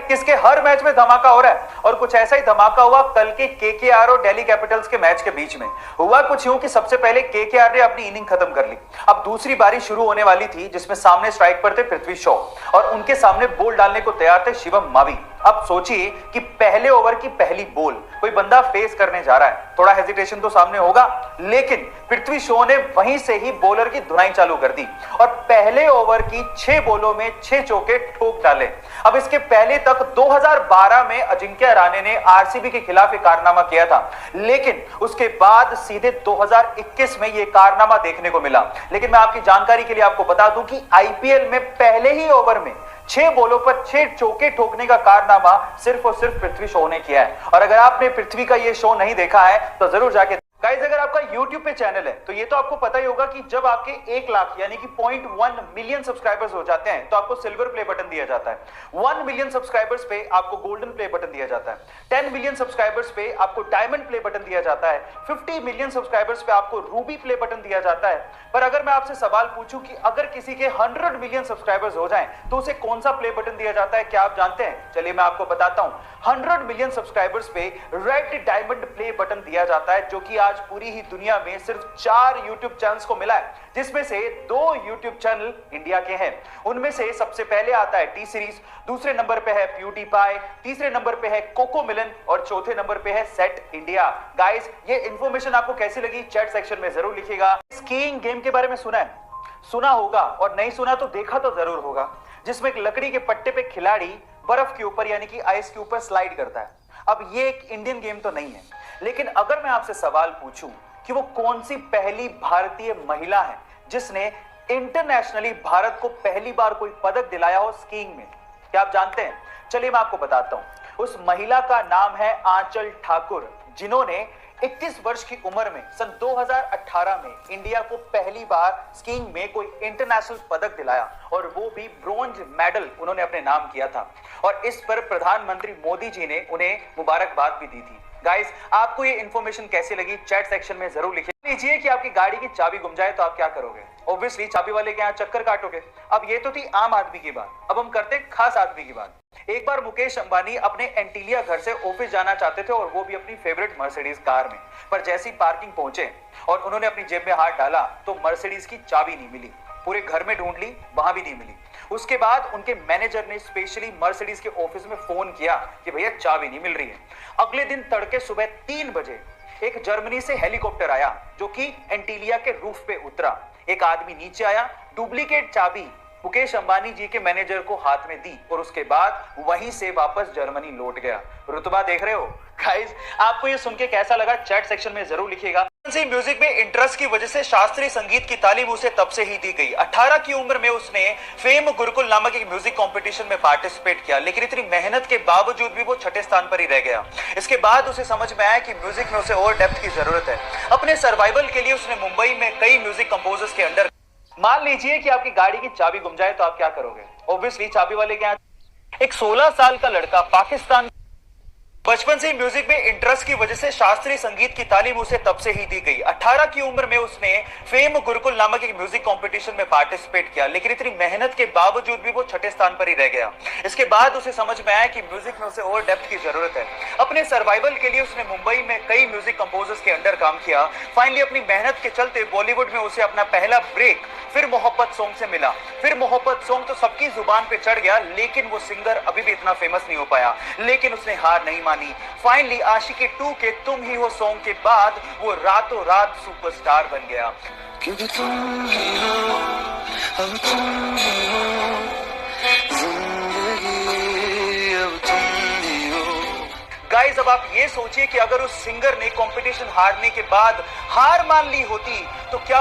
किसके हर मैच में धमाका हो रहा है और कुछ ऐसा ही धमाका हुआ कल के केकेआर और दिल्ली कैपिटल्स के मैच के बीच में। हुआ कुछ यूं कि सबसे पहले केकेआर ने अपनी इनिंग खत्म कर ली। अब दूसरी बारी शुरू होने वाली थी जिसमें सामने स्ट्राइक पर थे पृथ्वी शॉ और उनके सामने बॉल डालने को तैयार थे शिवम मावी। अब सोचिए कि पहले ओवर की पहली बॉल कोई बंदा फेस करने जा रहा है, थोड़ा हेजिटेशन तो सामने होगा, लेकिन पृथ्वी शॉ ने वहीं से ही बॉलर की धुनाई चालू कर दी और पहले ओवर की 6 बॉलों में 6 चौके ठोक डाले। अब इसके पहले तक 2012 में अजिंक्य रहाणे ने आरसीबी के खिलाफ एक कारनामा किया था, लेकिन उसके बाद सीधे 2021 में यह कारनामा देखने को मिला। लेकिन मैं आपकी जानकारी के लिए आपको बता दूं कि आईपीएल में पहले ही ओवर में 6 बॉलों पर 6 चौके ठोकने का कारनामा सिर्फ और सिर्फ पृथ्वी शॉ ने किया है। और अगर आपने पृथ्वी का ये शो नहीं देखा है तो जरूर जाके गाइस, अगर आपका YouTube पे चैनल है तो ये तो आपको पता ही होगा कि जब आपके 1 लाख यानी कि 0.1 मिलियन सब्सक्राइबर्स हो जाते हैं तो आपको सिल्वर प्ले बटन दिया जाता है। 1 मिलियन सब्सक्राइबर्स पे आपको गोल्डन प्ले बटन दिया जाता है। 10 मिलियन सब्सक्राइबर्स पे आपको डायमंड प्ले बटन दिया जाता है। 50 मिलियन सब्सक्राइबर्स पे आपको रूबी प्ले बटन दिया जाता है। पर अगर मैं आपसे सवाल पूछूं कि अगर किसी के 100 मिलियन सब्सक्राइबर्स हो जाएं तो उसे कौन सा प्ले बटन दिया जाता है, क्या आप जानते हैं? चलिए मैं आपको बताता हूं। 100 मिलियन सब्सक्राइबर्स पे रेड डायमंड प्ले बटन दिया जाता है, जो कि आज पूरी ही दुनिया में सिर्फ 4 YouTube चैनल्स को मिला है, जिसमें से 2 YouTube चैनल इंडिया के हैं। उनमें से सबसे पहले आता है टी सीरीज, दूसरे नंबर पे है प्यूडीपाई, तीसरे नंबर पे है कोको मिलन और चौथे नंबर पे है सेट इंडिया। गाइस, ये इंफॉर्मेशन आपको कैसी लगी चैट सेक्शन में जरूर लिखिएगा। स्कीइंग गेम के बारे में सुना है? सुना होगा, और नहीं सुना तो देखा तो जरूर होगा, जिसमें एक लकड़ी के पट्टे पे खिलाड़ी बर्फ के ऊपर यानी कि आइस के ऊपर स्लाइड करता है। अब ये एक इंडियन गेम तो नहीं है, लेकिन अगर मैं आपसे सवाल पूछूं कि वो कौन सी पहली भारतीय महिला है जिसने इंटरनेशनली भारत को पहली बार कोई पदक दिलाया हो स्कीइंग में, क्या आप जानते हैं? चलिए मैं आपको बताता हूं। उस महिला का नाम है आंचल ठाकुर, जिन्होंने 21 वर्ष की उम्र में सन 2018 में इंडिया को पहली बार स्कीइंग में कोई इंटरनेशनल पदक दिलाया, और वो भी ब्रॉन्ज मेडल उन्होंने अपने नाम किया था। और इस पर प्रधानमंत्री मोदी जी ने उन्हें मुबारकबाद भी दी थी। गाइस, आपको ये इंफॉर्मेशन कैसी लगी चैट सेक्शन में जरूर लिखिए। लीजिए कि आपकी गाड़ी की चाबी गुम जाए तो आप क्या करोगे? ऑब्वियसली चाबी वाले के यहाँ चक्कर काटोगे। अब ये तो थी आम आदमी की बात, अब हम करते हैं खास आदमी की बात। एक बार मुकेश अंबानी अपने एंटीलिया घर से ऑफिस जाना चाहते थे, और वो भी अपनी फेवरेट मर्सिडीज कार में। पर जैसी पार्किंग पहुंचे और उन्होंने अपनी जेब में हाथ डाला तो मर्सिडीज की चाबी नहीं मिली। पूरे घर में ढूंढ ली, वहां भी नहीं मिली। उसके बाद उनके मैनेजर ने स्पेशली मर्सिडीज के ऑफिस में फोन किया कि भैया चाबी नहीं मिल रही है। अगले दिन तड़के सुबह 3 बजे एक जर्मनी से हेलीकॉप्टर आया जो कि एंटीलिया के रूफ पे उतरा। एक आदमी नीचे आया, डुप्लीकेट चाबी मुकेश अंबानी जी के मैनेजर को हाथ में दी, और उसके बाद वहीं से वापस जर्मनी लौट गया। रुतबा देख रहे हो? गाइस, आपको ये सुन के कैसा लगा चैट सेक्शन में जरूर लिखिएगा। म्यूजिक में इंटरेस्ट की वजह से शास्त्रीय संगीत की तालीम उसे तब से ही दी गई। 18 की उम्र में उसने फेम गुरुकुल नामक एक म्यूजिक कंपटीशन में पार्टिसिपेट किया, लेकिन इतनी मेहनत के बावजूद भी वो 6ठे स्थान पर ही रह गया। इसके बाद उसे समझ में आया कि म्यूजिक में उसे और डेप्थ की जरूरत है। अपने सर्वाइवल के लिए उसने मुंबई में कई म्यूजिक कंपोजर्स के अंडर। मान लीजिए कि आपकी गाड़ी की चाबी गुम जाए तो आप क्या करोगे? ऑब्वियसली चाबी वाले के यहाँ एक 16 साल का लड़का पाकिस्तान। बचपन से म्यूजिक में इंटरेस्ट की वजह से शास्त्रीय संगीत की तालीम उसे तब से ही दी गई। 18 की उम्र में उसने फेम गुरुकुल नामक एक म्यूजिक कंपटीशन में पार्टिसिपेट किया, लेकिन इतनी मेहनत के बावजूद भी वो 6ठे स्थान पर ही रह गया। इसके बाद उसे समझ में आया कि म्यूजिक में उसे और डेप्थ की जरूरत है। अपने सर्वाइवल के लिए उसने मुंबई में कई म्यूजिक कंपोजर्स के अंडर काम किया। फाइनली अपनी मेहनत के चलते बॉलीवुड में उसे अपना पहला ब्रेक फिर मोहब्बत सॉन्ग से मिला। फिर मोहब्बत सॉन्ग तो सबकी जुबान पे चढ़ गया, लेकिन वो सिंगर अभी भी इतना फेमस नहीं हो पाया। लेकिन उसने हार नहीं मानी। फाइनली आशिकी 2 के तुम ही हो सॉन्ग के बाद वो रातों रात सुपरस्टार बन गया। क्योंकि तुम ही हो, अब तुम ही हो, जिंदगी अब तुम ही हो। गाइस, अब आप ये सोचिए कि अगर उस सिंगर ने कंपटीशन हारने के बाद हार मान ली होती तो क्या